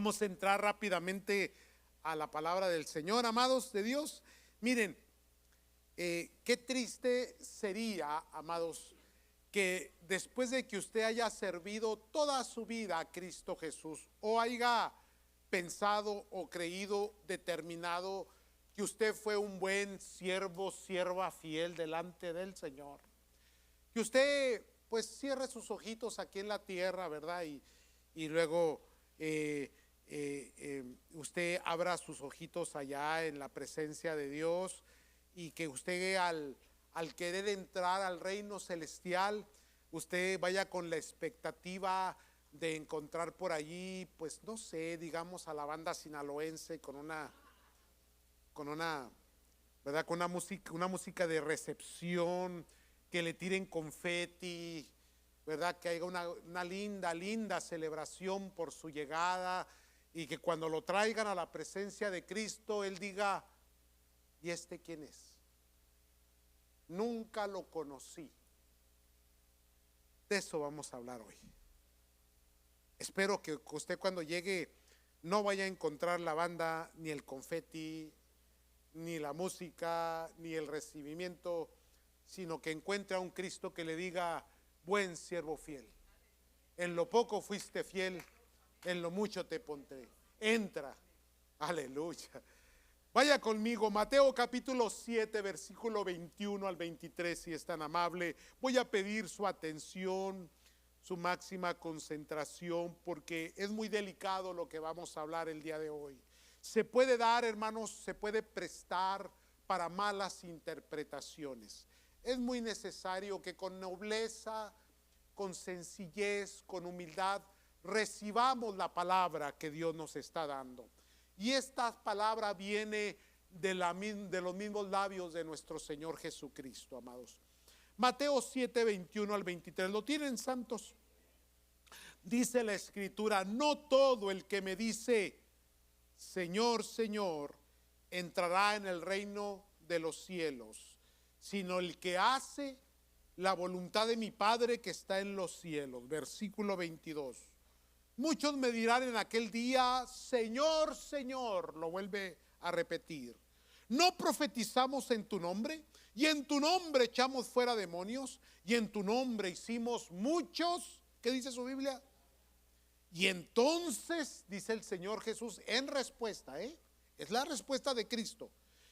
Vamos a entrar rápidamente a la palabra del Señor, amados de Dios. Miren, qué triste sería, amados, que después de que usted haya servido toda su vida a Cristo Jesús, o haya pensado o creído, determinado que usted fue un buen siervo, sierva fiel delante del Señor, que usted pues cierre sus ojitos aquí en la tierra, ¿verdad? Y luego usted abra sus ojitos allá en la presencia de Dios, y que usted al querer entrar al reino celestial, usted vaya con la expectativa de encontrar por allí, pues no sé, digamos a la banda sinaloense con una ¿verdad? Con una música de recepción, que le tiren confeti, ¿verdad? Que haya una linda celebración por su llegada, y que cuando lo traigan a la presencia de Cristo, Él diga: ¿y este quién es? Nunca lo conocí. De eso vamos a hablar hoy. Espero que usted cuando llegue no vaya a encontrar la banda, ni el confeti, ni la música, ni el recibimiento, sino que encuentre a un Cristo que le diga: buen siervo fiel, en lo poco fuiste fiel, en lo mucho te pondré, entra. Aleluya. Vaya conmigo, Mateo capítulo 7, versículo 21 al 23, si es tan amable. Voy a pedir su atención, su máxima concentración, porque es muy delicado lo que vamos a hablar el día de hoy. Se puede dar, hermanos, se puede prestar para malas interpretaciones. Es muy necesario que con nobleza, con sencillez, con humildad, recibamos la palabra que Dios nos está dando. Y esta palabra viene de los mismos labios de nuestro Señor Jesucristo, amados. Mateo 7, 21 al 23, ¿lo tienen, santos? Dice la Escritura: no todo el que me dice Señor, Señor, entrará en el reino de los cielos, sino el que hace la voluntad de mi Padre que está en los cielos. Versículo 22. Muchos me dirán en aquel día: Señor, Señor, lo vuelve a repetir, ¿no profetizamos en tu nombre? Y en tu nombre echamos fuera demonios, y en tu nombre hicimos muchos, ¿qué dice su Biblia? Y entonces, dice el Señor Jesús en respuesta, es la respuesta de Cristo: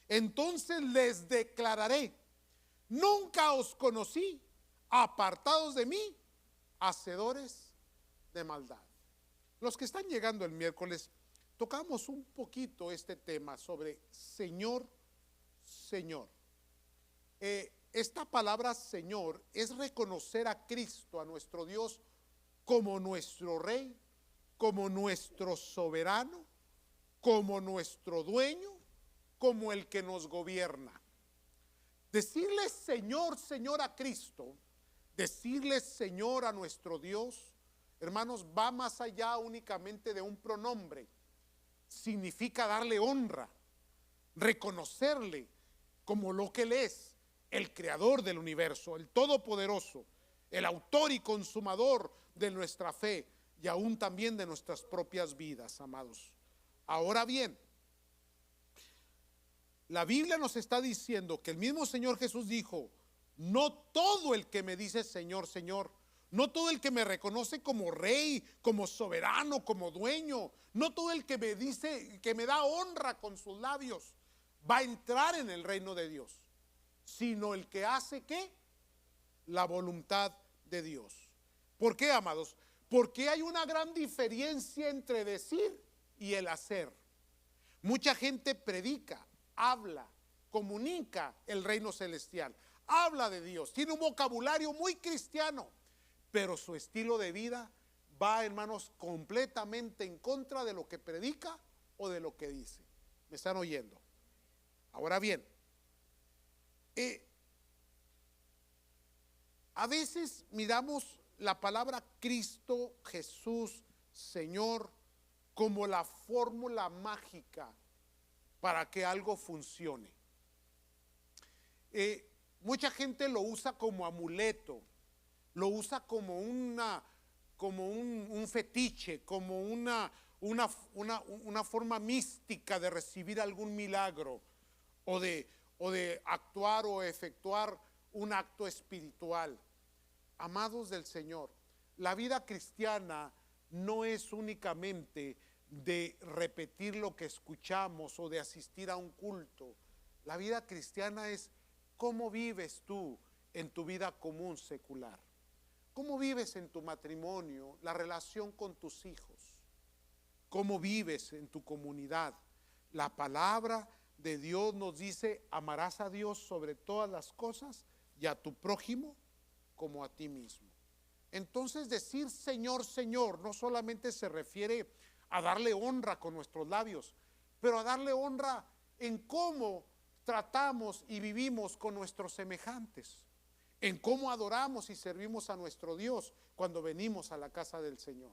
entonces les declararé: nunca os conocí, apartados de mí, hacedores de maldad. Los que están llegando el miércoles, tocamos un poquito este tema sobre Señor, Señor. Esta palabra Señor es reconocer a Cristo, a nuestro Dios, como nuestro Rey, como nuestro soberano, como nuestro dueño, como el que nos gobierna. Decirle Señor, Señor a Cristo, decirle Señor a nuestro Dios, hermanos, va más allá únicamente de un pronombre. Significa darle honra, reconocerle como lo que Él es: el creador del universo, el todopoderoso, el autor y consumador de nuestra fe, y aún también de nuestras propias vidas, amados. Ahora bien, la Biblia nos está diciendo que el mismo Señor Jesús dijo: no todo el que me dice Señor, Señor, no todo el que me reconoce como rey, como soberano, como dueño, no todo el que me dice, que me da honra con sus labios, va a entrar en el reino de Dios, sino el que hace ¿qué? La voluntad de Dios. ¿Por qué, amados? Porque hay una gran diferencia entre decir y el hacer. Mucha gente predica, habla, comunica el reino celestial, habla de Dios, tiene un vocabulario muy cristiano, pero su estilo de vida va, hermanos, completamente en contra de lo que predica o de lo que dice. ¿Me están oyendo? Ahora bien, a veces miramos la palabra Cristo, Jesús, Señor, como la fórmula mágica para que algo funcione. Mucha gente lo usa como amuleto, lo usa como un fetiche, como una forma mística de recibir algún milagro o de actuar o efectuar un acto espiritual. Amados del Señor, la vida cristiana no es únicamente de repetir lo que escuchamos o de asistir a un culto. La vida cristiana es cómo vives tú en tu vida común secular. ¿Cómo vives en tu matrimonio, la relación con tus hijos? ¿Cómo vives en tu comunidad? La palabra de Dios nos dice: amarás a Dios sobre todas las cosas y a tu prójimo como a ti mismo. Entonces, decir Señor, Señor no solamente se refiere a darle honra con nuestros labios, pero a darle honra en cómo tratamos y vivimos con nuestros semejantes, en cómo adoramos y servimos a nuestro Dios cuando venimos a la casa del Señor,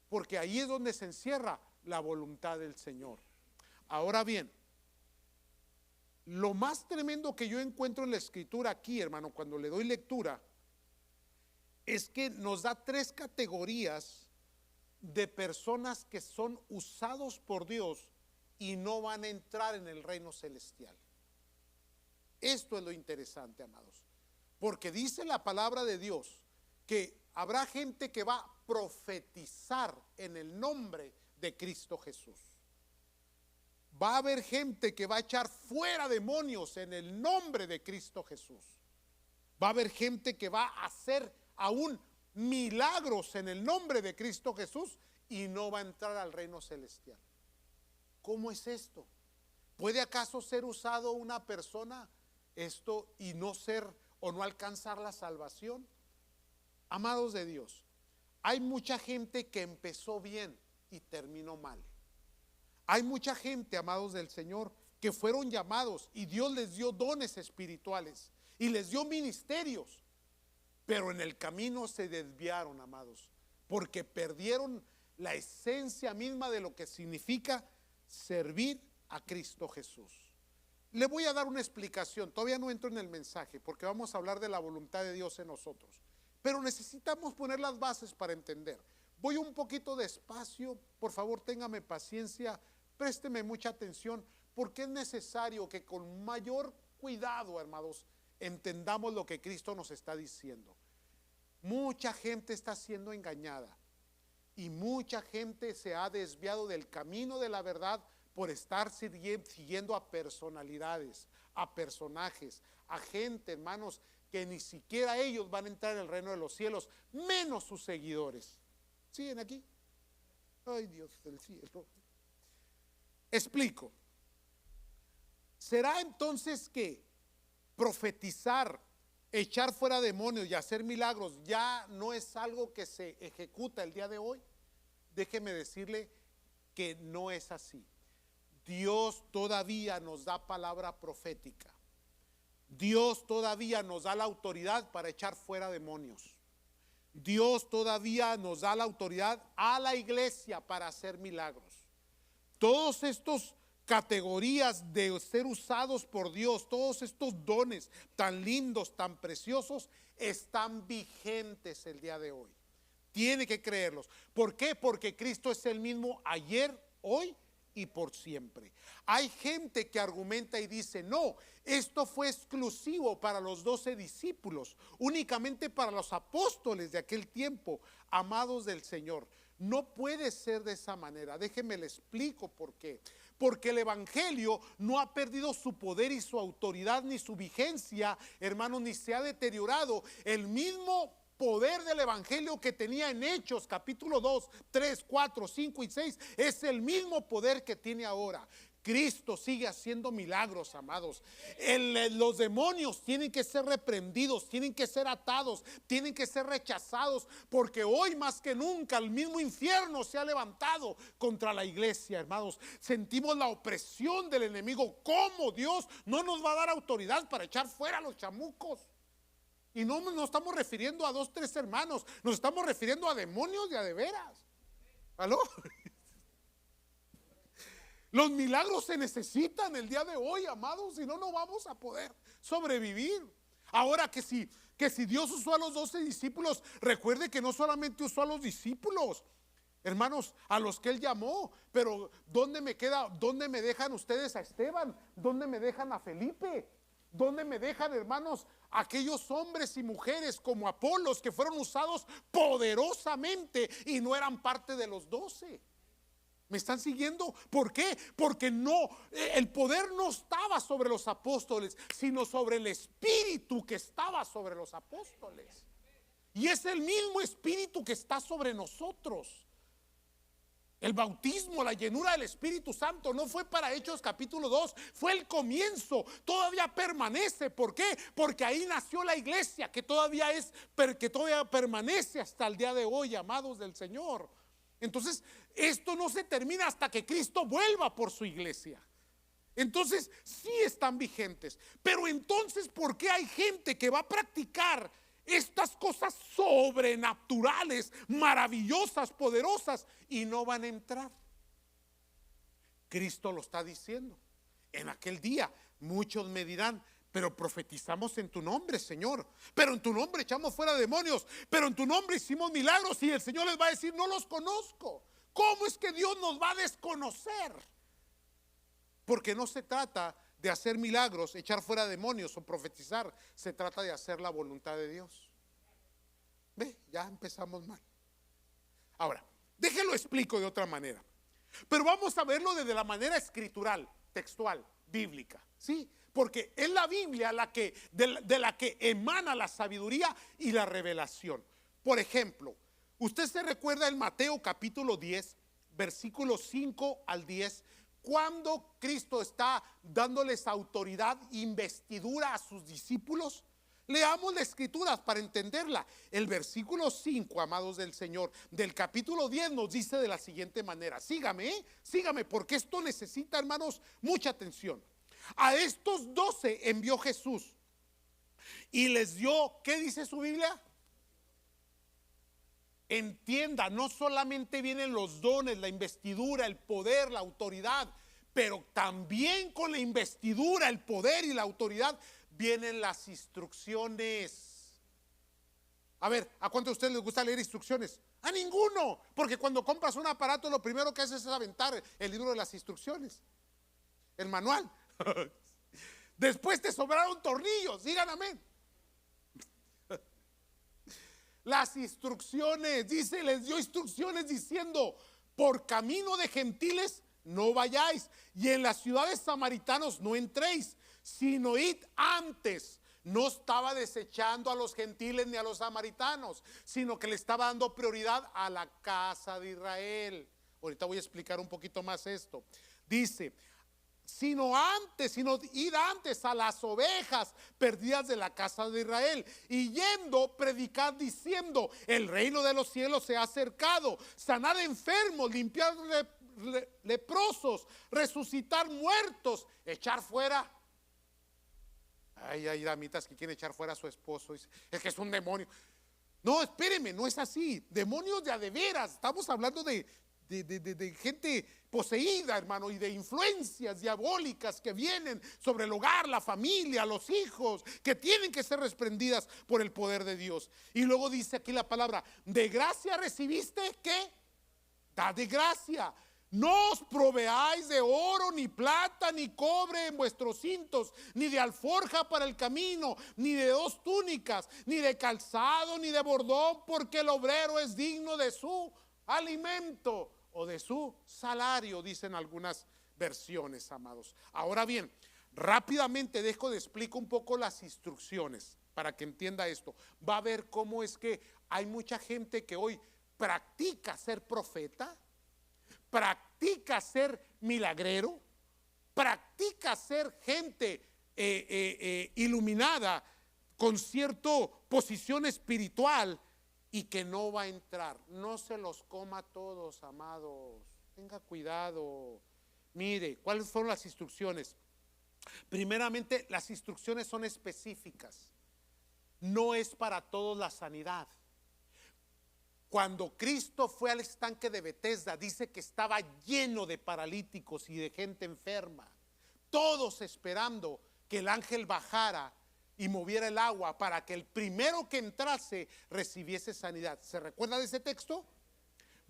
porque ahí es donde se encierra la voluntad del Señor. Ahora bien, lo más tremendo que yo encuentro en la Escritura aquí, hermano, cuando le doy lectura, es que nos da 3 categorías de personas que son usados por Dios y no van a entrar en el reino celestial. Esto es lo interesante, amados, porque dice la palabra de Dios que habrá gente que va a profetizar en el nombre de Cristo Jesús. Va a haber gente que va a echar fuera demonios en el nombre de Cristo Jesús. Va a haber gente que va a hacer aún milagros en el nombre de Cristo Jesús y no va a entrar al reino celestial. ¿Cómo es esto? ¿Puede acaso ser usado una persona esto y no ser o no alcanzar la salvación? Amados de Dios, hay mucha gente que empezó bien y terminó mal. Hay mucha gente, amados del Señor, que fueron llamados y Dios les dio dones espirituales y les dio ministerios, pero en el camino se desviaron, amados, porque perdieron la esencia misma de lo que significa servir a Cristo Jesús. Le voy a dar una explicación, todavía no entro en el mensaje porque vamos a hablar de la voluntad de Dios en nosotros, pero necesitamos poner las bases para entender. Voy un poquito despacio, por favor téngame paciencia, présteme mucha atención, porque es necesario que con mayor cuidado, hermanos, entendamos lo que Cristo nos está diciendo. Mucha gente está siendo engañada y mucha gente se ha desviado del camino de la verdad por estar siguiendo a personalidades, a personajes, a gente, hermanos, que ni siquiera ellos van a entrar en el reino de los cielos, menos sus seguidores. ¿Siguen aquí? Ay, Dios del cielo. Explico. ¿Será entonces que profetizar, echar fuera demonios y hacer milagros ya no es algo que se ejecuta el día de hoy? Déjeme decirle que no es así. Dios todavía nos da palabra profética. Dios todavía nos da la autoridad para echar fuera demonios. Dios todavía nos da la autoridad a la iglesia para hacer milagros. Todos estos categorías de ser usados por Dios, todos estos dones tan lindos, tan preciosos, están vigentes el día de hoy. Tiene que creerlos. ¿Por qué? Porque Cristo es el mismo ayer, hoy y por siempre. Hay gente que argumenta y dice: no, esto fue exclusivo para los 12 discípulos, únicamente para los apóstoles de aquel tiempo. Amados del Señor, no puede ser de esa manera. Déjenme le explico por qué. Porque el evangelio no ha perdido su poder y su autoridad ni su vigencia, hermanos, ni se ha deteriorado. El mismo poder del evangelio que tenía en Hechos capítulo 2, 3, 4, 5 y 6 es el mismo poder que tiene ahora. Cristo sigue haciendo milagros, amados. Los demonios tienen que ser reprendidos, tienen que ser atados, tienen que ser rechazados, porque hoy más que nunca el mismo infierno se ha levantado contra la iglesia, hermanos. Sentimos la opresión del enemigo. ¿Cómo Dios no nos va a dar autoridad para echar fuera a los chamucos? Y no nos estamos refiriendo a 2, 3 hermanos, nos estamos refiriendo a demonios de a de veras. ¿Aló? Los milagros se necesitan el día de hoy, amados, si no, no vamos a poder sobrevivir. Ahora que si Dios usó a los 12 discípulos, recuerde que no solamente usó a los discípulos, hermanos, a los que Él llamó. Pero ¿dónde me queda? ¿Dónde me dejan ustedes a Esteban? ¿Dónde me dejan a Felipe? ¿Dónde me dejan, hermanos, aquellos hombres y mujeres como Apolos que fueron usados poderosamente y no eran parte de los 12? ¿Me están siguiendo? ¿Por qué? Porque no, el poder no estaba sobre los apóstoles, sino sobre el espíritu que estaba sobre los apóstoles. Y es el mismo espíritu que está sobre nosotros. El bautismo, la llenura del Espíritu Santo no fue para Hechos capítulo 2, fue el comienzo, todavía permanece. ¿Por qué? Porque ahí nació la iglesia, que todavía permanece hasta el día de hoy, amados del Señor. Entonces, esto no se termina hasta que Cristo vuelva por su iglesia. Entonces, sí están vigentes. Pero entonces, ¿por qué hay gente que va a practicar estas cosas sobrenaturales, maravillosas, poderosas, y no van a entrar? Cristo lo está diciendo. En aquel día muchos me dirán: pero profetizamos en tu nombre, Señor, pero en tu nombre echamos fuera demonios, pero en tu nombre hicimos milagros. Y el Señor les va a decir: no los conozco. ¿Cómo es que Dios nos va a desconocer? Porque no se trata de hacer milagros, echar fuera demonios o profetizar. Se trata de hacer la voluntad de Dios. Ve, ya empezamos mal. Ahora, déjenlo explico de otra manera. Pero vamos a verlo desde la manera escritural, textual, bíblica, ¿sí? Porque es la Biblia de la que emana la sabiduría y la revelación. Por ejemplo, usted se recuerda en Mateo capítulo 10, versículos 5 al 10, cuando Cristo está dándoles autoridad, investidura a sus discípulos. Leamos las escrituras para entenderla. El versículo 5, amados del Señor, del capítulo 10 nos dice de la siguiente manera. Sígame, sígame, porque esto necesita, hermanos, mucha atención. A estos 12 envió Jesús y les dio, ¿qué dice su Biblia? Entienda, no solamente vienen los dones, la investidura, el poder, la autoridad, pero también con la investidura, el poder y la autoridad vienen las instrucciones. A ver, ¿a cuántos de ustedes les gusta leer instrucciones? A ninguno, porque cuando compras un aparato lo primero que haces es aventar el libro de las instrucciones, el manual. Después te sobraron tornillos, digan amén. Las instrucciones, dice, les dio instrucciones diciendo: por camino de gentiles no vayáis, y en las ciudades samaritanos no entréis, sino id antes. No estaba desechando a los gentiles ni a los samaritanos, sino que le estaba dando prioridad a la casa de Israel. Ahorita voy a explicar un poquito más esto. Dice: sino id antes a las ovejas perdidas de la casa de Israel, y yendo predicad diciendo: el reino de los cielos se ha acercado, sanar enfermos, limpiar leprosos, resucitar muertos, echar fuera. Hay damitas que quieren echar fuera a su esposo, es que es un demonio. No, espéreme, no es así. Demonios de a de veras. Estamos hablando de gente poseída, hermano, y de influencias diabólicas que vienen sobre el hogar, la familia, los hijos, que tienen que ser reprendidas por el poder de Dios. Y luego dice aquí la palabra: de gracia recibiste, ¿qué? Da de gracia. No os proveáis de oro, ni plata, ni cobre en vuestros cintos, ni de alforja para el camino, ni de 2 túnicas, ni de calzado, ni de bordón, porque el obrero es digno de su alimento o de su salario, dicen algunas versiones, amados. Ahora bien, rápidamente explico un poco las instrucciones para que entienda esto. Va a ver cómo es que hay mucha gente que hoy practica ser profeta, practica ser milagrero, practica ser gente iluminada con cierta posición espiritual, y que no va a entrar. No se los coma todos, amados. Tenga cuidado. Mire, ¿cuáles fueron las instrucciones? Primeramente, las instrucciones son específicas. No es para todos la sanidad. Cuando Cristo fue al estanque de Betesda, dice que estaba lleno de paralíticos y de gente enferma, todos esperando que el ángel bajara y moviera el agua para que el primero que entrase recibiese sanidad. ¿Se recuerda de ese texto?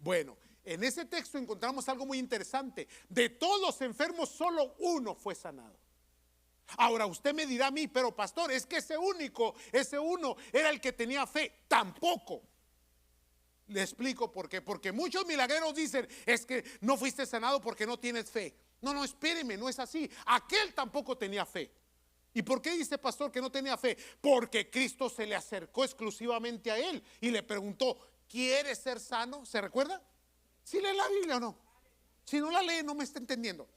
Bueno, en ese texto encontramos algo muy interesante. De todos los enfermos, solo uno fue sanado. Ahora usted me dirá a mí, pero pastor, es que ese uno era el que tenía fe. Tampoco. Le explico por qué. Porque muchos milagreros dicen, es que no fuiste sanado porque no tienes fe. No, espéreme, no es así. Aquel tampoco tenía fe. ¿Y por qué dice pastor que no tenía fe? Porque Cristo se le acercó exclusivamente a él y le preguntó, ¿quieres ser sano? ¿Se recuerda? ¿Sí lee la Biblia o no? Si no la lee, no me está entendiendo.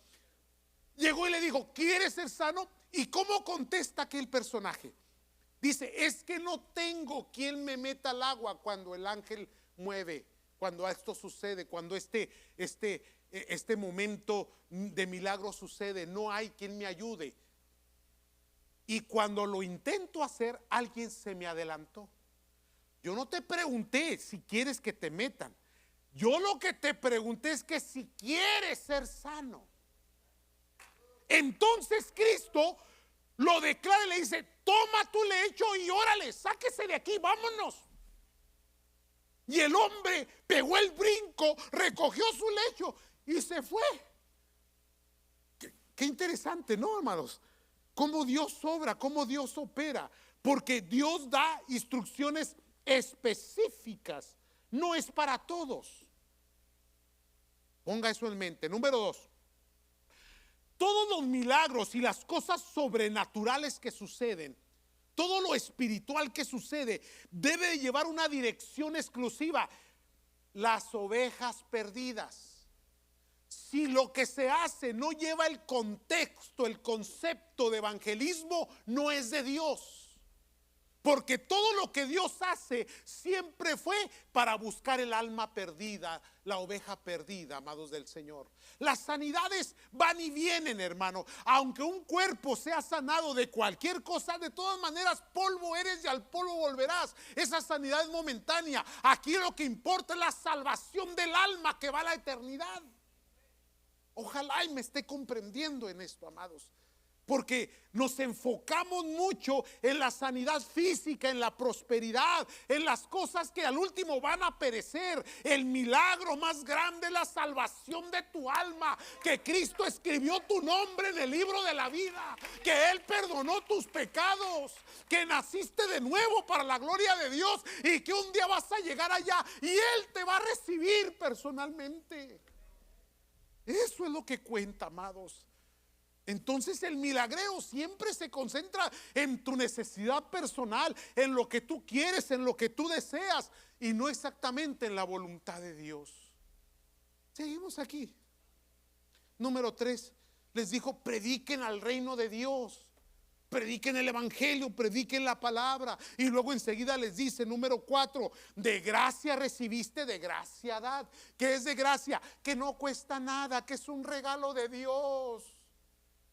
Llegó y le dijo, ¿quieres ser sano? ¿Y cómo contesta aquel personaje? Dice, es que no tengo quien me meta al agua cuando el ángel mueve, cuando esto sucede, cuando este momento de milagro sucede, no hay quien me ayude. Y cuando lo intento hacer, alguien se me adelantó. Yo no te pregunté si quieres que te metan. Yo lo que te pregunté es que si quieres ser sano. Entonces Cristo lo declara y le dice, toma tu lecho y órale, sáquese de aquí, vámonos. Y el hombre pegó el brinco, recogió su lecho y se fue. Qué interesante, ¿no, hermanos? Cómo Dios obra, cómo Dios opera. Porque Dios da instrucciones específicas. No es para todos. Ponga eso en mente. Número 2. Todos los milagros y las cosas sobrenaturales que suceden, todo lo espiritual que sucede, debe llevar una dirección exclusiva. Las ovejas perdidas. Si lo que se hace no lleva el contexto, el concepto de evangelismo, no es de Dios. Porque todo lo que Dios hace siempre fue para buscar el alma perdida, la oveja perdida, amados del Señor. Las sanidades van y vienen, hermano. Aunque un cuerpo sea sanado de cualquier cosa, de todas maneras polvo eres y al polvo volverás. Esa sanidad es momentánea. Aquí lo que importa es la salvación del alma que va a la eternidad. Ojalá y me esté comprendiendo en esto, amados. Porque nos enfocamos mucho en la sanidad física, en la prosperidad, en las cosas que al último van a perecer. El milagro más grande es la salvación de tu alma, que Cristo escribió tu nombre en el libro de la vida, que Él perdonó tus pecados, que naciste de nuevo para la gloria de Dios y que un día vas a llegar allá y Él te va a recibir personalmente. Eso es lo que cuenta, amados. Entonces el milagreo siempre se concentra en tu necesidad personal, en lo que tú quieres, en lo que tú deseas, y no exactamente en la voluntad de Dios. Seguimos aquí. Número 3, les dijo, prediquen al reino de Dios, prediquen el evangelio, prediquen la palabra. Y luego enseguida les dice, número 4, de gracia recibiste, de gracia dad. ¿Qué es de gracia? Que no cuesta nada, que es un regalo de Dios.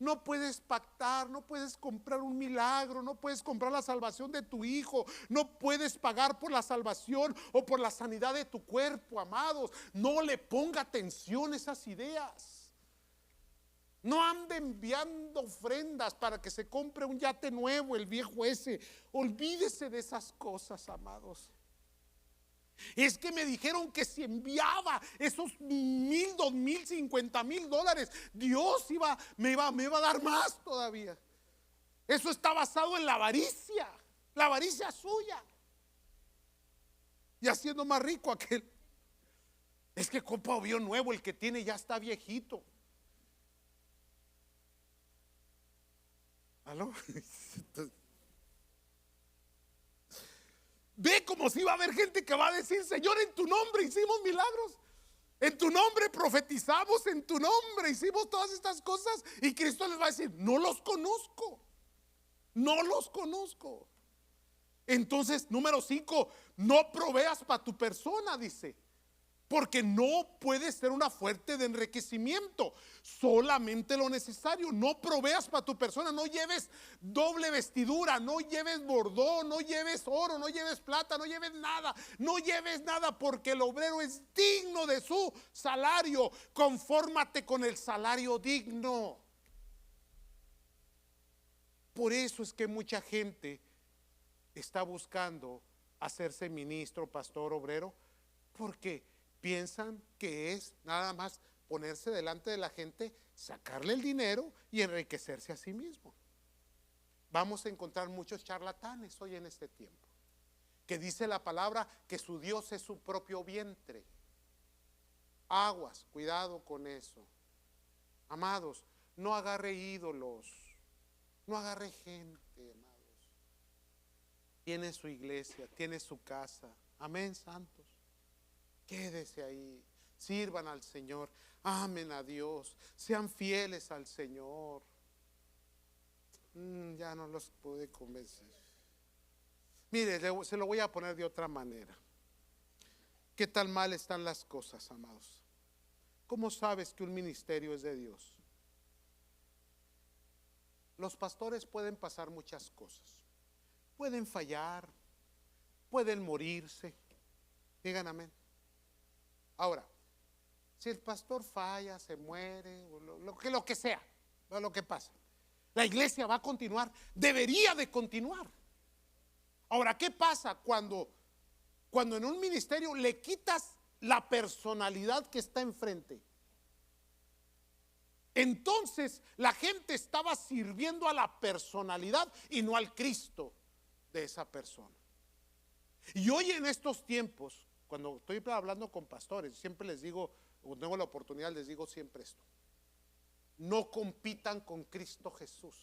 No puedes pactar, no puedes comprar un milagro, no puedes comprar la salvación de tu hijo, no puedes pagar por la salvación o por la sanidad de tu cuerpo, amados. No le ponga atención a esas ideas. No ande enviando ofrendas para que se compre un yate nuevo, el viejo ese. Olvídese de esas cosas, amados. Es que me dijeron que si enviaba esos $1,000, $2,000, $50,000, Dios me iba a dar más todavía. Eso está basado en la avaricia suya. Y haciendo más rico aquel. Es que compra avión nuevo, el que tiene ya está viejito. ¿Aló? Ve como si va a haber gente que va a decir, Señor, en tu nombre hicimos milagros, en tu nombre profetizamos, en tu nombre hicimos todas estas cosas, y Cristo les va a decir, no los conozco, no los conozco. Entonces, número 5, no proveas para tu persona, dice, porque no puede ser una fuente de enriquecimiento, solamente lo necesario. No proveas para tu persona, no lleves doble vestidura, no lleves bordón, no lleves oro, no lleves plata, no lleves nada, porque el obrero es digno de su salario. Confórmate con el salario digno. Por eso es que mucha gente está buscando hacerse ministro, pastor, obrero, porque piensan que es nada más ponerse delante de la gente, sacarle el dinero y enriquecerse a sí mismo. Vamos a encontrar muchos charlatanes hoy en este tiempo, que dice la palabra que su Dios es su propio vientre. Aguas, cuidado con eso. Amados, no agarre ídolos, no agarre gente, amados. Tiene su iglesia, tiene su casa. Amén, santos. Quédese ahí, sirvan al Señor, amen a Dios, sean fieles al Señor. Ya no los pude convencer. Mire, se lo voy a poner de otra manera. ¿Qué tan mal están las cosas, amados? ¿Cómo sabes que un ministerio es de Dios? Los pastores pueden pasar muchas cosas. Pueden fallar, pueden morirse. Digan amén. Ahora, si el pastor falla, se muere, o lo que sea, lo que pasa, la iglesia va a continuar, debería de continuar. Ahora, ¿qué pasa cuando en un ministerio le quitas la personalidad que está enfrente? Entonces la gente estaba sirviendo a la personalidad y no al Cristo de esa persona. Y hoy en estos tiempos, cuando estoy hablando con pastores, siempre les digo, cuando tengo la oportunidad les digo siempre esto: no compitan con Cristo Jesús.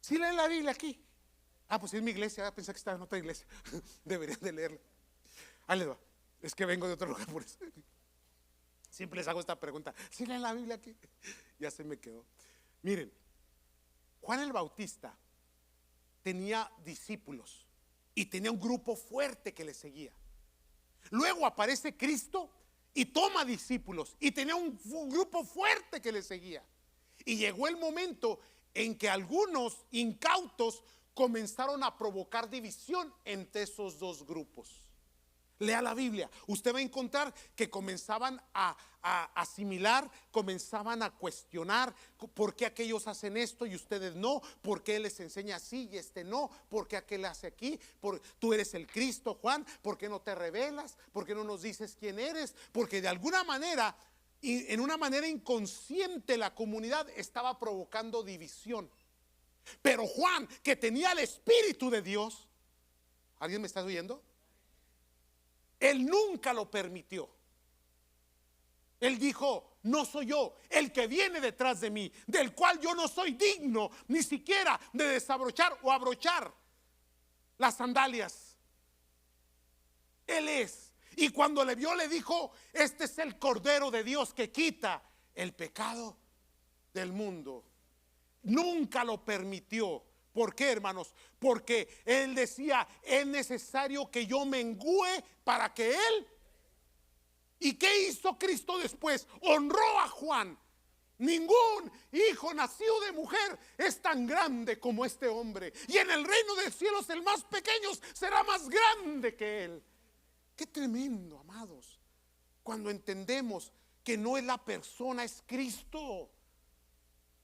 ¿Sí leen la Biblia aquí? Pues es mi iglesia, pensé que estaba en otra iglesia. Deberían de leerla. Ahí les va. Es que vengo de otro lugar por eso. Siempre les hago esta pregunta: ¿sí leen la Biblia aquí? Ya se me quedó. Miren, Juan el Bautista tenía discípulos y tenía un grupo fuerte que le seguía. Luego aparece Cristo y toma discípulos y tenía un grupo fuerte que le seguía. Y llegó el momento en que algunos incautos comenzaron a provocar división entre esos dos grupos. Lea la Biblia, usted va a encontrar que comenzaban a asimilar, comenzaban a cuestionar por qué aquellos hacen esto y ustedes no, por qué él les enseña así y este no, por qué aquel hace aquí, tú eres el Cristo, Juan, por qué no te revelas, por qué no nos dices quién eres, porque de alguna manera, en una manera inconsciente, la comunidad estaba provocando división. Pero Juan, que tenía el Espíritu de Dios, ¿alguien me está oyendo? Él nunca lo permitió. Él dijo: no soy yo, el que viene detrás de mí, del cual yo no soy digno ni siquiera de desabrochar o abrochar las sandalias. Él es. Y cuando le vio, le dijo: este es el Cordero de Dios que quita el pecado del mundo. Nunca lo permitió. ¿Por qué, hermanos? Porque él decía: es necesario que yo mengüe para que él. ¿Y qué hizo Cristo después? Honró a Juan. Ningún hijo nacido de mujer es tan grande como este hombre, y en el reino de los cielos el más pequeño será más grande que él. Qué tremendo, amados, cuando entendemos que no es la persona, es Cristo.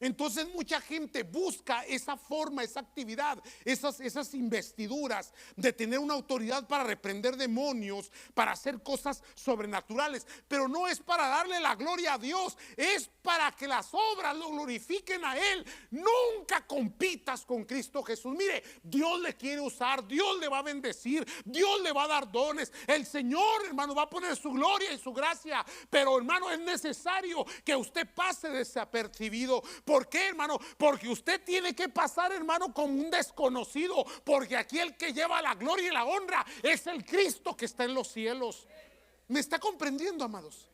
Entonces mucha gente busca esa forma, esa actividad, esas investiduras de tener una autoridad para reprender demonios, para hacer cosas sobrenaturales, pero no es para darle la gloria a Dios, es para que las obras lo glorifiquen a Él. Nunca compitas con Cristo Jesús. Mire, Dios le quiere usar, Dios le va a bendecir, Dios le va a dar dones, el Señor, hermano, va a poner su gloria y su gracia, pero, hermano, es necesario que usted pase desapercibido. ¿Por qué, hermano? Porque usted tiene que pasar, hermano, como un desconocido, porque aquí el que lleva la gloria y la honra es el Cristo que está en los cielos. ¿Me está comprendiendo, amados?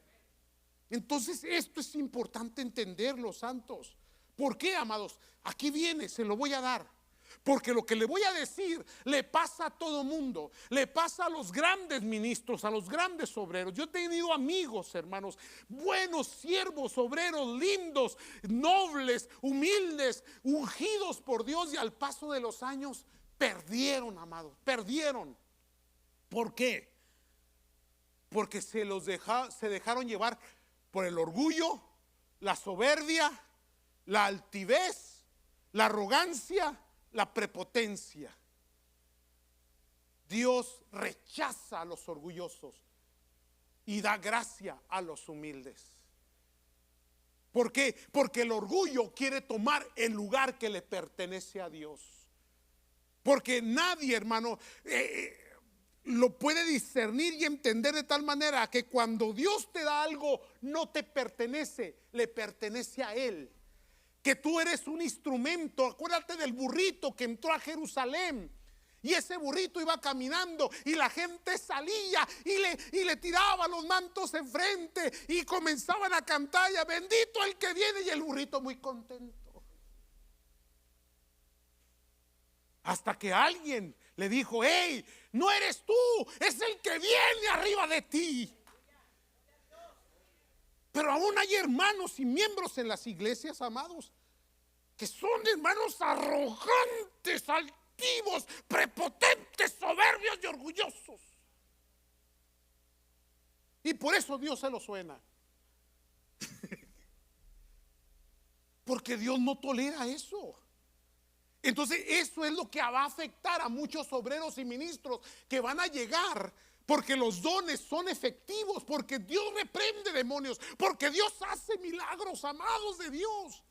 Entonces esto es importante entenderlo, santos. ¿Por qué, amados? Aquí viene, se lo voy a dar. Porque lo que le voy a decir le pasa a todo mundo, le pasa a los grandes ministros, a los grandes obreros. Yo he tenido amigos, hermanos, buenos siervos, obreros, lindos, nobles, humildes, ungidos por Dios, y al paso de los años perdieron, amados, perdieron. ¿Por qué? Porque se dejaron llevar por el orgullo, la soberbia, la altivez, la arrogancia, la prepotencia. Dios rechaza a los orgullosos y da gracia a los humildes. ¿Por qué? Porque el orgullo quiere tomar el lugar que le pertenece a Dios. Porque nadie, hermano, lo puede discernir y entender de tal manera que cuando Dios te da algo, no te pertenece, le pertenece a Él. Que tú eres un instrumento. Acuérdate del burrito que entró a Jerusalén. Y ese burrito iba caminando y la gente salía y le tiraba los mantos enfrente y comenzaban a cantar, ya bendito el que viene, y el burrito muy contento. Hasta que alguien le dijo: hey, no eres tú, es el que viene arriba de ti. Pero aún hay hermanos y miembros en las iglesias, amados, que son hermanos arrogantes, altivos, prepotentes, soberbios y orgullosos. Y por eso Dios se lo suena. Porque Dios no tolera eso. Entonces eso es lo que va a afectar a muchos obreros y ministros que van a llegar, porque los dones son efectivos, porque Dios reprende demonios, porque Dios hace milagros, amados de Dios.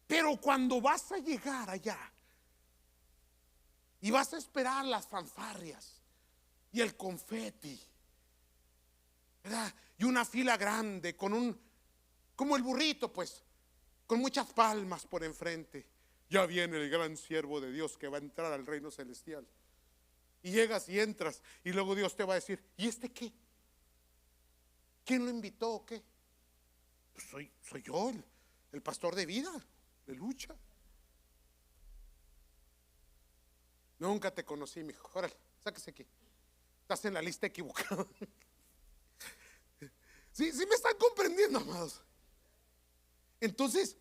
Pero cuando vas a llegar allá y vas a esperar las fanfarrias y el confeti, ¿verdad? Y una fila grande con como el burrito, pues, con muchas palmas por enfrente. Ya viene el gran siervo de Dios que va a entrar al reino celestial. Y llegas y entras y luego Dios te va a decir: ¿y este qué? ¿Quién lo invitó o qué? Pues soy yo, el pastor de vida, de lucha. Nunca te conocí, mijo. Órale, sáquese aquí. Estás en la lista equivocada. Sí me están comprendiendo, amados. Entonces,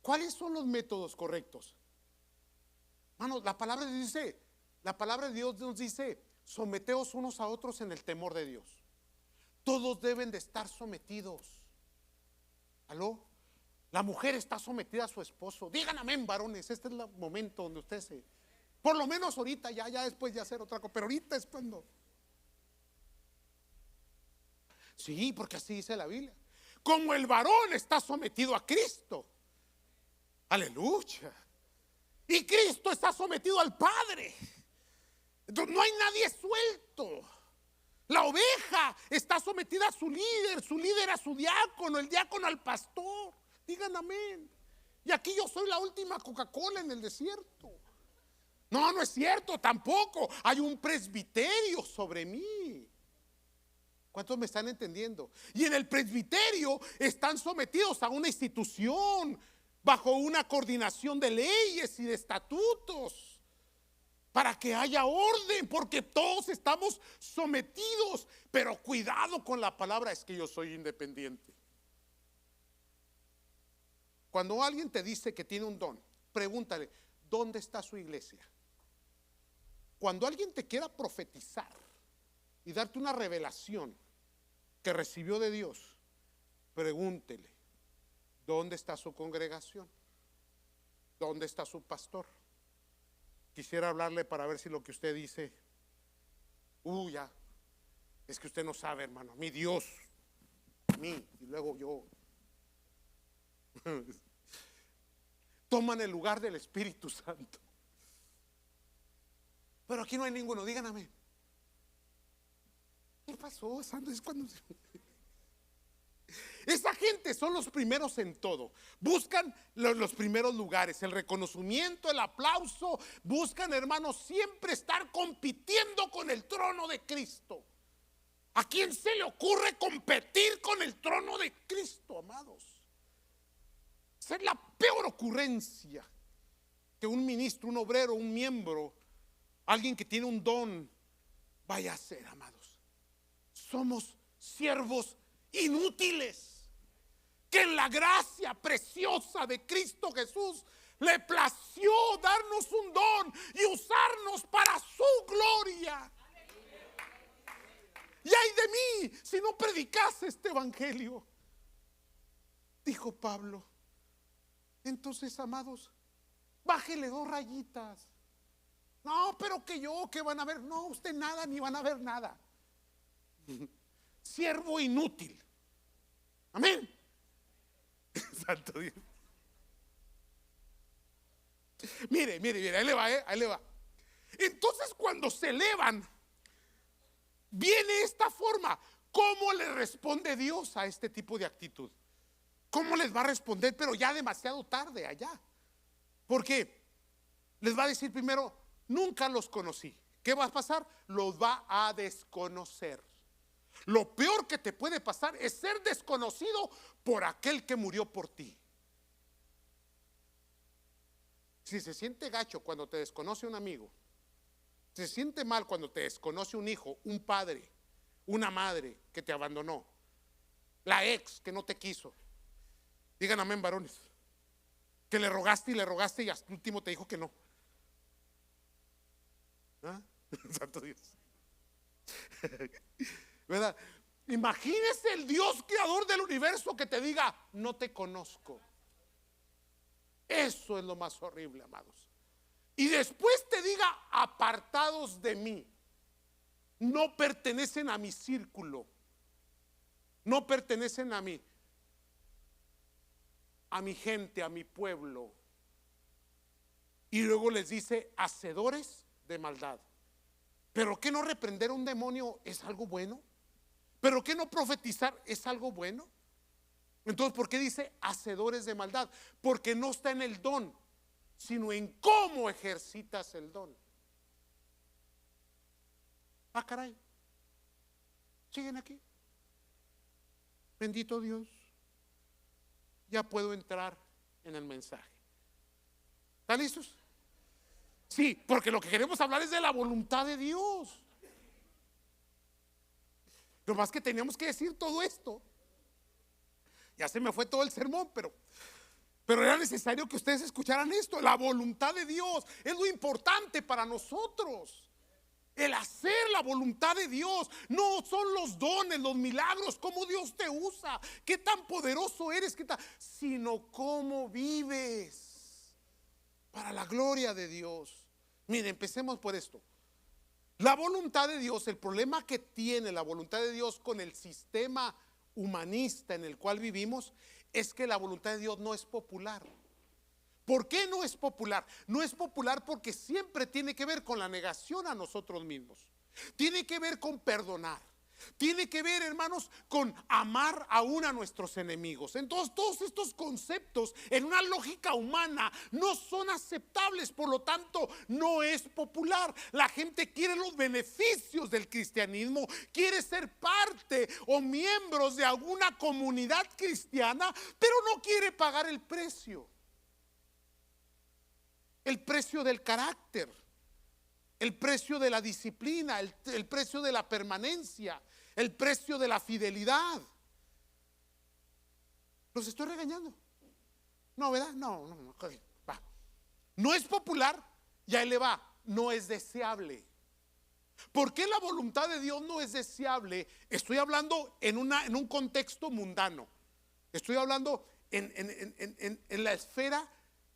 ¿cuáles son los métodos correctos? Hermanos, la palabra de Dios nos dice: someteos unos a otros en el temor de Dios. Todos deben de estar sometidos. ¿Aló? La mujer está sometida a su esposo. Digan amén, varones. Este es el momento donde usted por lo menos ahorita, ya después de hacer otra cosa, pero ahorita es cuando. Sí, porque así dice la Biblia. Como el varón está sometido a Cristo. Aleluya. Y Cristo está sometido al Padre. Entonces no hay nadie suelto. La oveja está sometida a su líder a su diácono, el diácono al pastor. Digan amén. Y aquí yo soy la última Coca-Cola en el desierto. No es cierto tampoco. Hay un presbiterio sobre mí. ¿Cuántos me están entendiendo? Y en el presbiterio están sometidos a una institución, bajo una coordinación de leyes y de estatutos, para que haya orden, porque todos estamos sometidos. Pero cuidado con la palabra: es que yo soy independiente. Cuando alguien te dice que tiene un don, pregúntale: ¿dónde está su iglesia? Cuando alguien te quiera profetizar y darte una revelación que recibió de Dios, pregúntele: ¿dónde está su congregación? ¿Dónde está su pastor? Quisiera hablarle para ver si lo que usted dice, ya, es que usted no sabe, hermano, mi Dios, y luego yo. Toman el lugar del Espíritu Santo. Pero aquí no hay ninguno, díganme. ¿Qué pasó? Es cuando esa gente son los primeros en todo. Buscan los primeros lugares, el reconocimiento, el aplauso. Buscan, hermanos, siempre estar compitiendo con el trono de Cristo. ¿A quién se le ocurre competir con el trono de Cristo, amados? Esa es la peor ocurrencia que un ministro, un obrero, un miembro, alguien que tiene un don, vaya a hacer, amados. Somos siervos inútiles, que en la gracia preciosa de Cristo Jesús le plació darnos un don y usarnos para su gloria. Y ay de mí si no predicase este evangelio, dijo Pablo. Entonces, amados, bájele 2 rayitas. No, pero que yo, que van a ver. No, usted nada, ni van a ver nada. Siervo inútil. Amén. Santo Dios. Mire, ahí le va, ahí le va. Entonces, cuando se elevan, viene esta forma. ¿Cómo le responde Dios a este tipo de actitud? ¿Cómo les va a responder? Pero ya demasiado tarde allá. Porque les va a decir primero: nunca los conocí. ¿Qué va a pasar? Los va a desconocer. Lo peor que te puede pasar es ser desconocido por aquel que murió por ti. Si se siente gacho cuando te desconoce un amigo, se siente mal cuando te desconoce un hijo, un padre, una madre que te abandonó, la ex que no te quiso. Digan amén, varones. Que le rogaste y hasta último te dijo que no. ¿Ah? Santo Dios. ¿Verdad? Imagínese el Dios creador del universo que te diga: no te conozco. Eso es lo más horrible, amados. Y después te diga: apartados de mí, no pertenecen a mi círculo, no pertenecen a mi gente, a mi pueblo. Y luego les dice: hacedores de maldad. ¿Pero qué no reprender a un demonio es algo bueno? ¿Pero qué no profetizar es algo bueno? Entonces, ¿por qué dice hacedores de maldad? Porque no está en el don, sino en cómo ejercitas el don. Ah, caray. ¿Siguen aquí? Bendito Dios. Ya puedo entrar en el mensaje. ¿Están listos? Sí, porque lo que queremos hablar es de la voluntad de Dios. Lo más que teníamos que decir todo esto. Ya se me fue todo el sermón, pero era necesario que ustedes escucharan esto. La voluntad de Dios es lo importante para nosotros. El hacer la voluntad de Dios. No son los dones, los milagros, cómo Dios te usa, qué tan poderoso eres, sino cómo vives para la gloria de Dios. Mire, empecemos por esto. La voluntad de Dios, el problema que tiene la voluntad de Dios con el sistema humanista en el cual vivimos, es que la voluntad de Dios no es popular. ¿Por qué no es popular? No es popular porque siempre tiene que ver con la negación a nosotros mismos. Tiene que ver con perdonar. Tiene que ver, hermanos, con amar aún a nuestros enemigos. Entonces, todos estos conceptos en una lógica humana no son aceptables, por lo tanto, no es popular. La gente quiere los beneficios del cristianismo, quiere ser parte o miembros de alguna comunidad cristiana, pero no quiere pagar el precio del carácter, el precio de la disciplina, el precio de la permanencia, el precio de la fidelidad. ¿Los estoy regañando? No, ¿verdad? No, va. No es popular, y ahí le va, no es deseable. ¿Por qué la voluntad de Dios no es deseable? Estoy hablando en un contexto mundano. Estoy hablando en la esfera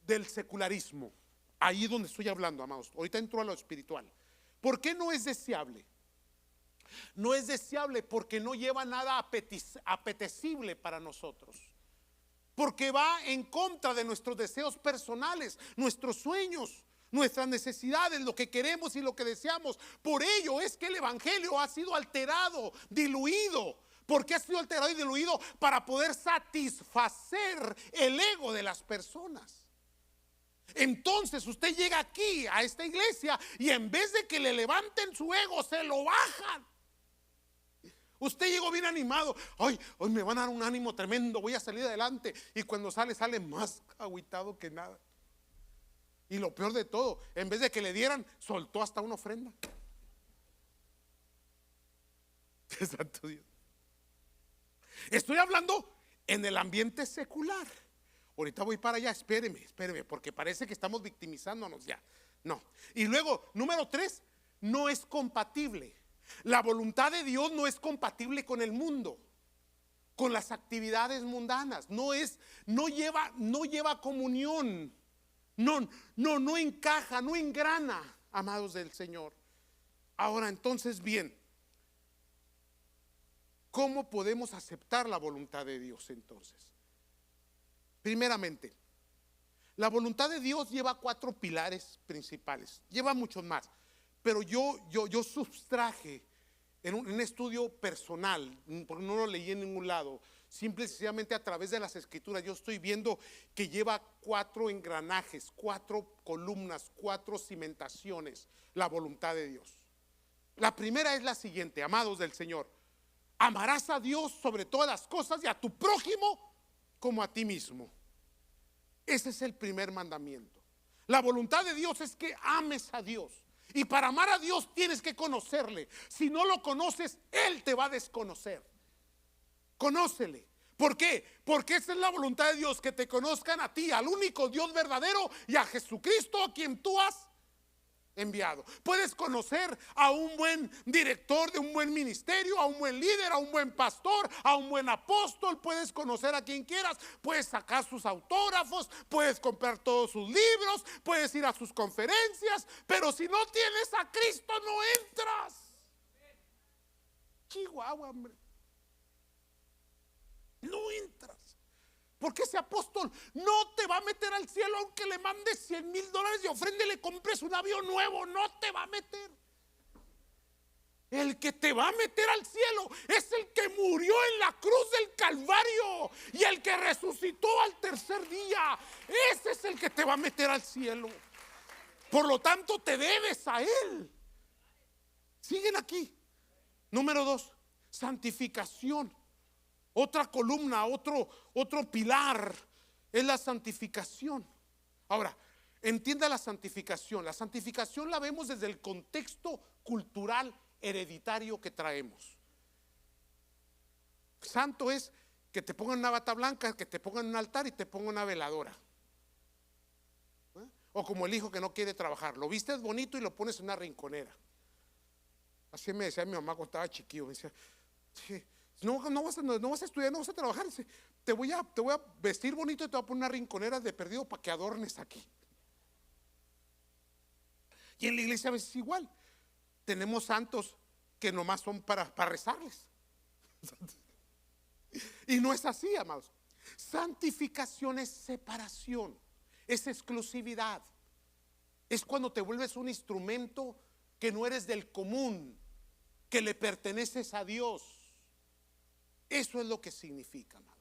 del secularismo. Ahí es donde estoy hablando, amados. Ahorita entro a lo espiritual. ¿Por qué no es deseable? No es deseable porque no lleva nada apetecible para nosotros. Porque va en contra de nuestros deseos personales, nuestros sueños, nuestras necesidades, lo que queremos y lo que deseamos. Por ello es que el evangelio ha sido alterado, diluido. ¿Por qué ha sido alterado y diluido? Para poder satisfacer el ego de las personas. Entonces usted llega aquí a esta iglesia y en vez de que le levanten su ego, se lo bajan. Usted llegó bien animado. Hoy me van a dar un ánimo tremendo, voy a salir adelante. Y cuando sale más agüitado que nada. Y lo peor de todo, en vez de que le dieran, soltó hasta una ofrenda. Santo Dios. Estoy hablando en el ambiente secular. Ahorita voy para allá, espéreme, porque parece que estamos victimizándonos ya. No. Y luego, número 3, no es compatible. La voluntad de Dios no es compatible con el mundo, con las actividades mundanas. No lleva comunión. No encaja, no engrana. amados del Señor. Ahora, entonces, bien, ¿cómo podemos aceptar la voluntad de Dios entonces? Primeramente, la voluntad de Dios lleva 4 pilares principales, lleva muchos más, pero yo sustraje en un estudio personal, porque no lo leí en ningún lado, simple y sencillamente a través de las escrituras, yo estoy viendo que lleva 4 engranajes, 4 columnas, 4 cimentaciones, la voluntad de Dios. La primera es la siguiente, amados del Señor: amarás a Dios sobre todas las cosas y a tu prójimo como a ti mismo. Ese es el primer mandamiento. La voluntad de Dios es que ames a Dios. Y para amar a Dios tienes que conocerle. Si no lo conoces, Él te va a desconocer. Conócele. ¿Por qué? Porque esa es la voluntad de Dios, que te conozcan a ti, al único Dios verdadero, y a Jesucristo, a quien tú has enviado. Puedes conocer a un buen director de un buen ministerio, a un buen líder, a un buen pastor, a un buen apóstol. Puedes conocer a quien quieras, puedes sacar sus autógrafos, puedes comprar todos sus libros, puedes ir a sus conferencias, pero si no tienes a Cristo no entras. Chihuahua, hombre, no entras. Porque ese apóstol no te va a meter al cielo aunque le mandes $100,000 de ofrenda y le compres un avión nuevo. No te va a meter. El que te va a meter al cielo es el que murió en la cruz del Calvario y el que resucitó al tercer día. Ese es el que te va a meter al cielo. Por lo tanto, te debes a Él. Siguen aquí. Número 2, santificación. Otra columna, otro pilar es la santificación. Ahora, entienda la santificación. La santificación la vemos desde el contexto cultural hereditario que traemos. Santo es que te pongan una bata blanca, que te pongan un altar y te pongan una veladora. O como el hijo que no quiere trabajar, lo vistes bonito y lo pones en una rinconera. Así me decía mi mamá cuando estaba chiquillo. Me decía: sí, no vas a estudiar, no vas a trabajar. Te voy a vestir bonito y te voy a poner una rinconera de perdido para que adornes aquí. Y en la iglesia a veces igual. Tenemos santos que nomás son para rezarles. Y no es así, amados. Santificación es separación, es exclusividad. Es cuando te vuelves un instrumento que no eres del común, que le perteneces a Dios. Eso es lo que significa, amados,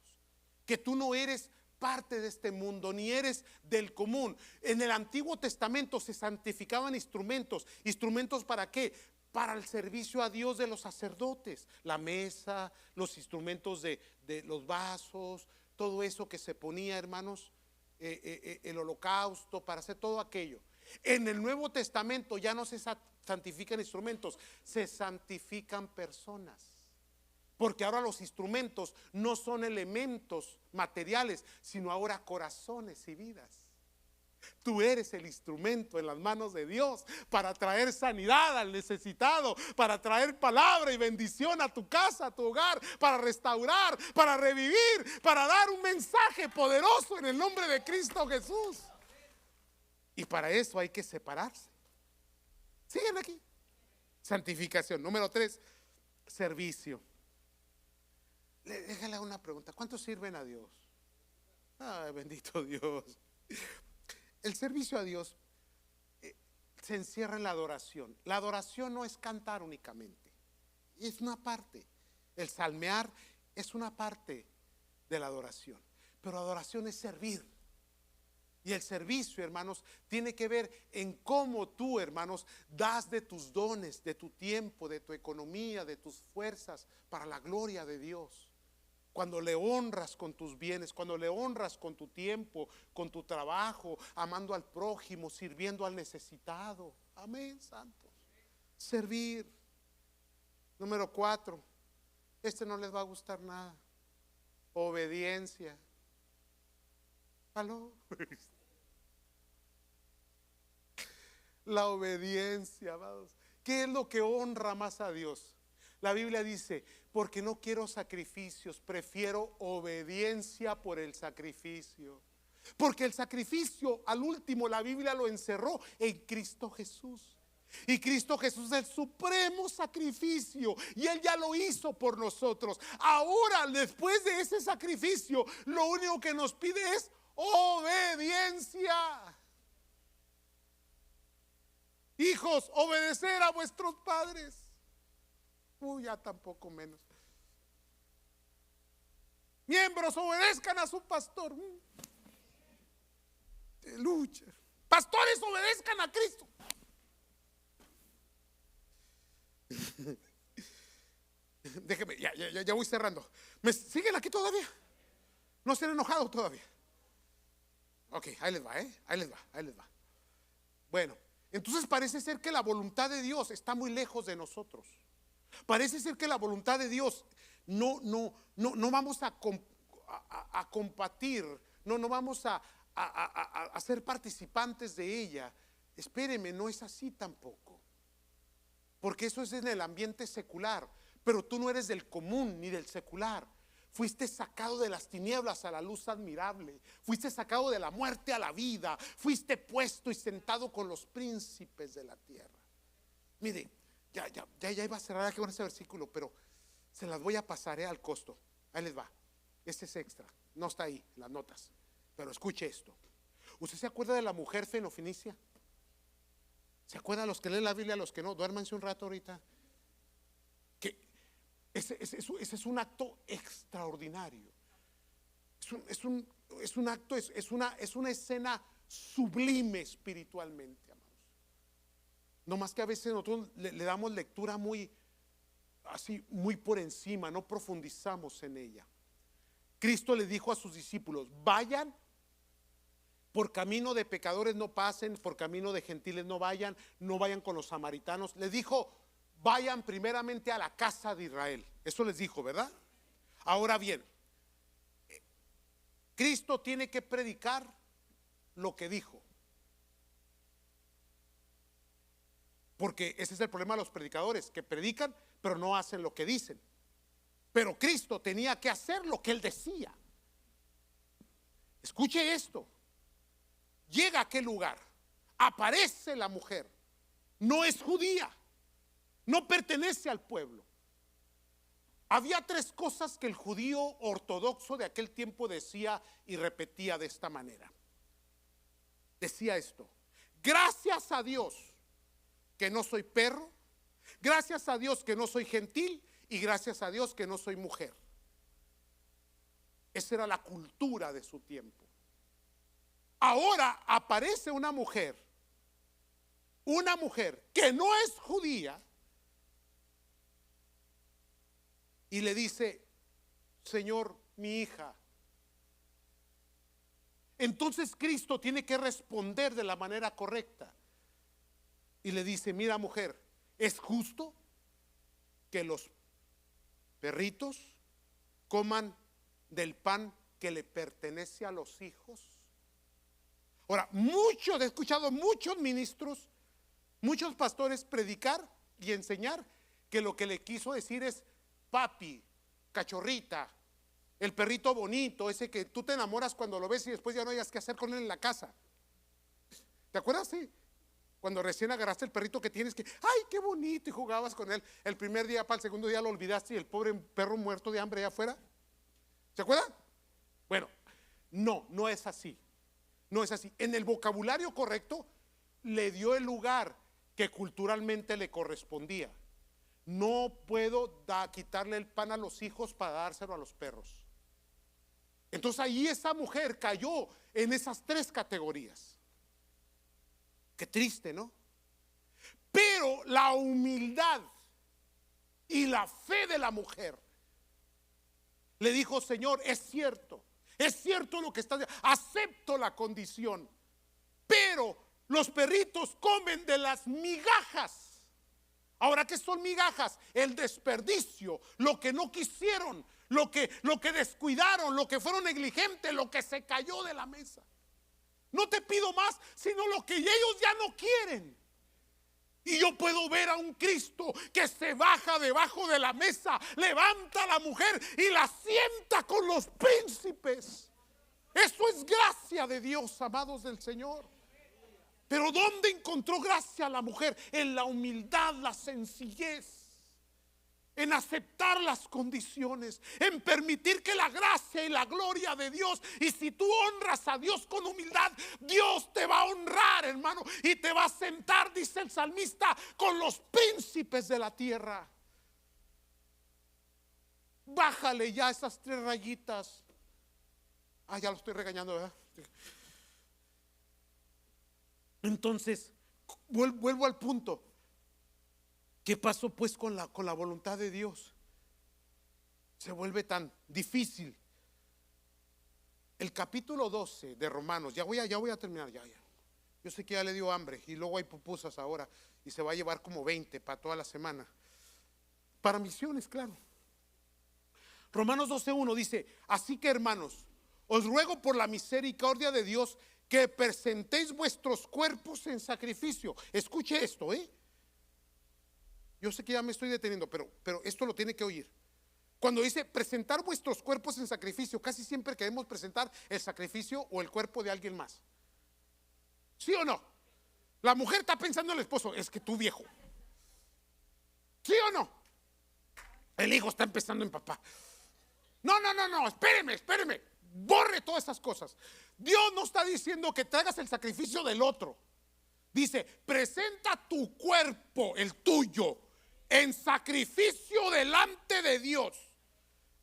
que tú no eres parte de este mundo, ni eres del común. En el Antiguo Testamento se santificaban instrumentos. ¿Instrumentos para qué? Para el servicio a Dios de los sacerdotes. La mesa, los instrumentos de los vasos, todo eso que se ponía, hermanos, el holocausto, para hacer todo aquello. En el Nuevo Testamento ya no se santifican instrumentos, se santifican personas. Porque ahora los instrumentos no son elementos materiales, sino ahora corazones y vidas. Tú eres el instrumento en las manos de Dios para traer sanidad al necesitado, para traer palabra y bendición a tu casa, a tu hogar, para restaurar, para revivir, para dar un mensaje poderoso en el nombre de Cristo Jesús. Y para eso hay que separarse. Siguen aquí. Santificación. Número 3, servicio. Déjale una pregunta: ¿cuántos sirven a Dios? Ay, bendito Dios. El servicio a Dios se encierra en la adoración. La adoración no es cantar únicamente, es una parte. El salmear es una parte de la adoración, pero adoración es servir. Y el servicio, hermanos, tiene que ver en cómo tú, hermanos, das de tus dones, de tu tiempo, de tu economía, de tus fuerzas para la gloria de Dios. Cuando le honras con tus bienes, cuando le honras con tu tiempo, con tu trabajo, amando al prójimo, sirviendo al necesitado. Amén, santos. Servir. Número 4, no les va a gustar nada. Obediencia. ¿Aló? La obediencia, amados. ¿Qué es lo que honra más a Dios? La Biblia dice: porque no quiero sacrificios, prefiero obediencia por el sacrificio. Porque el sacrificio, al último, la Biblia lo encerró en Cristo Jesús. Y Cristo Jesús es el supremo sacrificio y Él ya lo hizo por nosotros. Ahora, después de ese sacrificio, lo único que nos pide es obediencia. Hijos, obedecer a vuestros padres. Ya tampoco menos. Miembros, obedezcan a su pastor. De lucha. Pastores, obedezcan a Cristo. Déjeme, ya voy cerrando. ¿Me siguen aquí todavía? ¿No se han enojado todavía? Ok, ahí les va, ahí les va. Bueno, entonces parece ser que la voluntad de Dios está muy lejos de nosotros. Parece ser que la voluntad de Dios no vamos a compatir, no vamos a ser participantes de ella. Espéreme, no es así tampoco. Porque eso es en el ambiente secular. Pero tú no eres del común ni del secular. Fuiste sacado de las tinieblas a la luz admirable. Fuiste sacado de la muerte a la vida. Fuiste puesto y sentado con los príncipes de la tierra. Mire, ya iba a cerrar aquí con ese versículo, pero se las voy a pasar al costo. Ahí les va. Este es extra. No está ahí en las notas. Pero escuche esto. ¿Usted se acuerda de la mujer fenofinicia? ¿Se acuerdan los que leen la Biblia, los que no? Duérmanse un rato ahorita. Que ese es un acto extraordinario. Es un acto, es una escena sublime espiritualmente, amados. No más que a veces nosotros le damos lectura muy así, muy por encima, no profundizamos en ella. Cristo le dijo a sus discípulos: vayan. Por camino de pecadores no pasen, por camino de gentiles no vayan con los samaritanos. Les dijo: vayan primeramente a la casa de Israel. Eso les dijo, ¿verdad? Ahora bien, Cristo tiene que predicar lo que dijo. Porque ese es el problema de los predicadores, que predican pero no hacen lo que dicen. Pero Cristo tenía que hacer lo que Él decía. Escuche esto. Llega a aquel lugar, aparece la mujer, no es judía, no pertenece al pueblo. Había tres cosas que el judío ortodoxo de aquel tiempo decía y repetía de esta manera. Decía esto: gracias a Dios que no soy perro, gracias a Dios que no soy gentil y gracias a Dios que no soy mujer. Esa era la cultura de su tiempo. Ahora aparece una mujer que no es judía y le dice: Señor, mi hija. Entonces Cristo tiene que responder de la manera correcta y le dice: mira, mujer, ¿es justo que los perritos coman del pan que le pertenece a los hijos? Ahora, he escuchado muchos ministros, muchos pastores predicar y enseñar que lo que le quiso decir es: papi, cachorrita, el perrito bonito, ese que tú te enamoras cuando lo ves y después ya no hayas que hacer con él en la casa. ¿Te acuerdas? Sí. Cuando recién agarraste el perrito que tienes, que ay, qué bonito, y jugabas con él. El primer día, para el segundo día lo olvidaste y el pobre perro muerto de hambre allá afuera. ¿Se acuerdan? Bueno, no es así. No es así. En el vocabulario correcto le dio el lugar que culturalmente le correspondía. No puedo quitarle el pan a los hijos para dárselo a los perros. Entonces ahí esa mujer cayó en esas tres categorías. Qué triste, ¿no? Pero la humildad y la fe de la mujer le dijo: Señor, es cierto lo que estás diciendo, acepto la condición, pero los perritos comen de las migajas. Ahora, ¿qué son migajas? El desperdicio, lo que no quisieron, lo que descuidaron, lo que fueron negligentes, lo que se cayó de la mesa. No te pido más, sino lo que ellos ya no quieren. Y yo puedo ver a un Cristo que se baja debajo de la mesa, levanta a la mujer y la sienta con los príncipes. Eso es gracia de Dios, amados del Señor. Pero ¿dónde encontró gracia la mujer? En la humildad, la sencillez, en aceptar las condiciones, en permitir que la gracia y la gloria de Dios, y si tú honras a Dios con humildad, Dios te va a honrar, hermano, y te va a sentar, dice el salmista, con los príncipes de la tierra. Bájale ya esas 3 rayitas. Ya lo estoy regañando, ¿verdad? Entonces, vuelvo al punto. ¿Qué pasó pues con la voluntad de Dios? Se vuelve tan difícil. El capítulo 12 de Romanos, ya voy a terminar, ya. Yo sé que ya le dio hambre y luego hay pupusas ahora y se va a llevar como 20 para toda la semana. Para misiones, claro. Romanos 12:1 dice: así que, hermanos, os ruego por la misericordia de Dios que presentéis vuestros cuerpos en sacrificio. Escuche esto, Yo sé que ya me estoy deteniendo, pero esto lo tiene que oír. Cuando dice presentar vuestros cuerpos en sacrificio, casi siempre queremos presentar el sacrificio o el cuerpo de alguien más. ¿Sí o no? La mujer está pensando en el esposo: es que tú, viejo. ¿Sí o no? El hijo está empezando en papá. No, espéreme. Borre todas esas cosas. Dios no está diciendo que traigas el sacrificio del otro. Dice: presenta tu cuerpo, el tuyo, en sacrificio delante de Dios.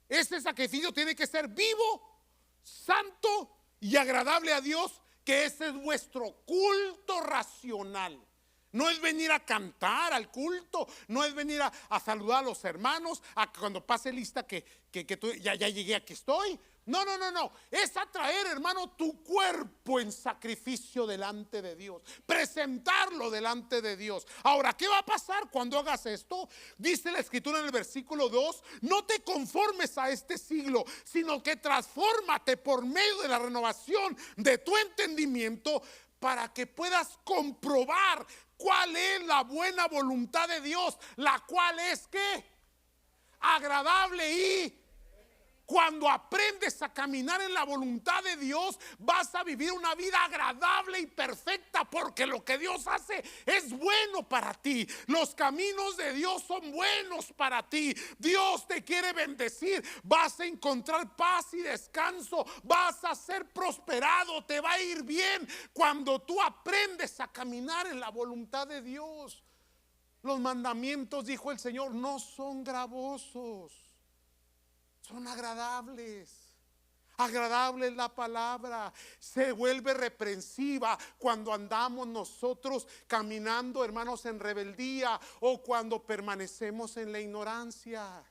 Ese sacrificio tiene que ser vivo, santo y agradable a Dios, que ese es vuestro culto racional. No es venir a cantar al culto, no es venir a saludar a los hermanos, a cuando pase lista que tú, ya llegué, aquí estoy. No. Es atraer, hermano, tu cuerpo en sacrificio delante de Dios, presentarlo delante de Dios. Ahora, ¿qué va a pasar cuando hagas esto? Dice la escritura en el versículo 2: no te conformes a este siglo, sino que transfórmate por medio de la renovación de tu entendimiento, para que puedas comprobar cuál es la buena voluntad de Dios, la cual es ¿qué? Agradable y... Cuando aprendes a caminar en la voluntad de Dios, vas a vivir una vida agradable y perfecta, porque lo que Dios hace es bueno para ti. Los caminos de Dios son buenos para ti. Dios te quiere bendecir. Vas a encontrar paz y descanso. Vas a ser prosperado. Te va a ir bien cuando tú aprendes a caminar en la voluntad de Dios. Los mandamientos, dijo el Señor, no son gravosos, son agradables. Agradable es la palabra. Se vuelve reprensiva cuando andamos nosotros caminando, hermanos, en rebeldía, o cuando permanecemos en la ignorancia.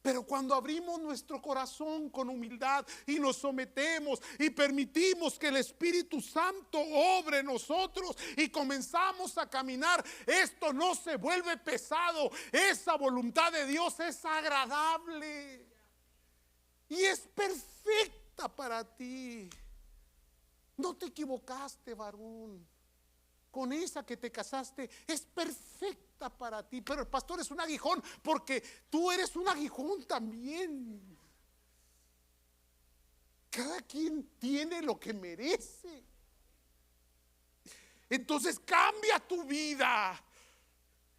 Pero cuando abrimos nuestro corazón con humildad y nos sometemos y permitimos que el Espíritu Santo obre en nosotros y comenzamos a caminar, esto no se vuelve pesado. Esa voluntad de Dios es agradable y es perfecta para ti. No te equivocaste, varón. Con esa que te casaste es perfecta para ti. Pero el pastor es un aguijón, porque tú eres un aguijón también. Cada quien tiene lo que merece. Entonces cambia tu vida.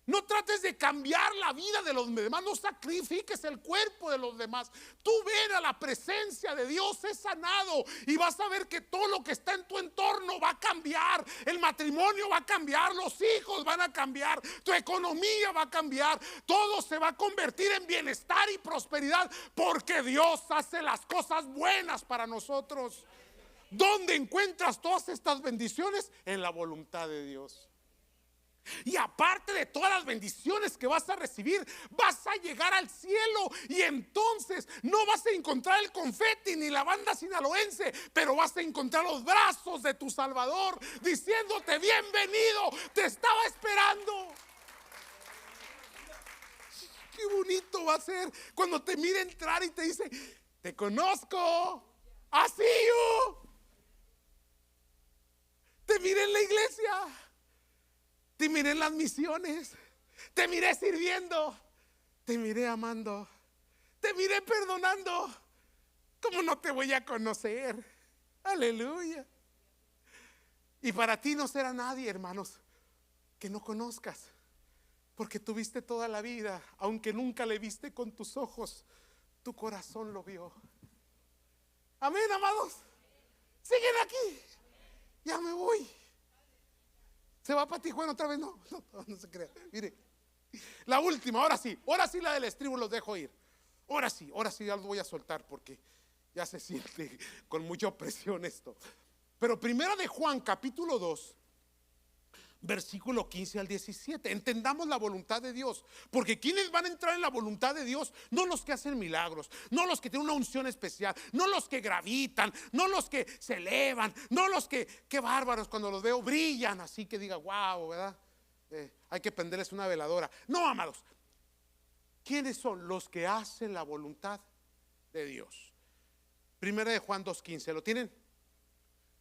No trates de cambiar la vida de los demás, no sacrifiques el cuerpo de los demás. Tú ven a la presencia de Dios, es sanado, y vas a ver que todo lo que está en tu entorno va a cambiar. El matrimonio va a cambiar, los hijos van a cambiar, tu economía va a cambiar, todo se va a convertir en bienestar y prosperidad, porque Dios hace las cosas buenas para nosotros. ¿Dónde encuentras todas estas bendiciones? En la voluntad de Dios. Y aparte de todas las bendiciones que vas a recibir, vas a llegar al cielo, y entonces no vas a encontrar el confeti ni la banda sinaloense, pero vas a encontrar los brazos de tu Salvador diciéndote: bienvenido, te estaba esperando. Qué bonito va a ser cuando te mire entrar y te dice: te conozco, así yo. Te miré en la iglesia, te miré en las misiones, te miré sirviendo, te miré amando, te miré perdonando. ¿Cómo no te voy a conocer? Aleluya. Y para ti no será nadie, hermanos, que no conozcas, porque tuviste toda la vida, aunque nunca le viste con tus ojos, tu corazón lo vio. Amén, amados. Siguen aquí. Ya me voy. ¿Se va para Tijuana otra vez? No se crea. Mire, la última, ahora sí la del estribo los dejo ir. Ahora sí ya los voy a soltar porque ya se siente con mucha opresión esto. Pero primera de Juan, capítulo 2, versículo 15 al 17. Entendamos la voluntad de Dios, porque quienes van a entrar en la voluntad de Dios, no los que hacen milagros, no los que tienen una unción especial, no los que gravitan, no los que se elevan, no los que, qué bárbaros, cuando los veo brillan así que diga wow, ¿verdad? Hay que prenderles una veladora. No, amados, ¿quiénes son los que hacen la voluntad de Dios? Primera de Juan 2:15, ¿lo tienen?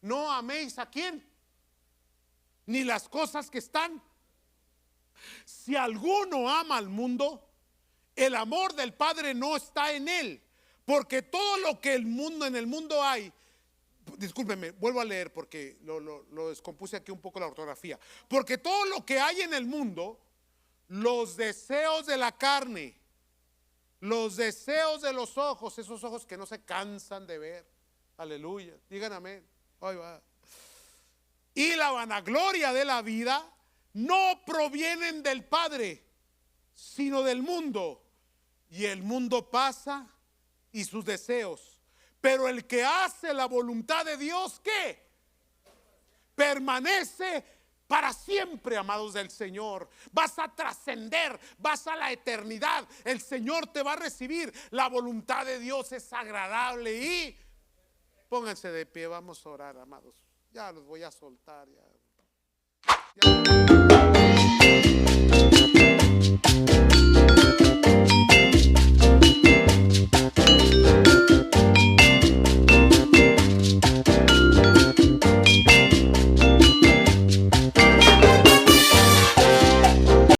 No améis a quién, ni las cosas que están. Si alguno ama al mundo, el amor del Padre no está en él, porque todo lo que en el mundo hay, discúlpenme, vuelvo a leer porque lo descompuse aquí un poco la ortografía. Porque todo lo que hay en el mundo, los deseos de la carne, los deseos de los ojos, esos ojos que no se cansan de ver, aleluya, digan amén. Ahí va. Y la vanagloria de la vida no provienen del Padre, sino del mundo. Y el mundo pasa y sus deseos, pero el que hace la voluntad de Dios, ¿qué? Permanece para siempre, amados del Señor. Vas a trascender, vas a la eternidad. El Señor te va a recibir. La voluntad de Dios es agradable. Y pónganse de pie, vamos a orar, amados. Ya los voy a soltar. Ya.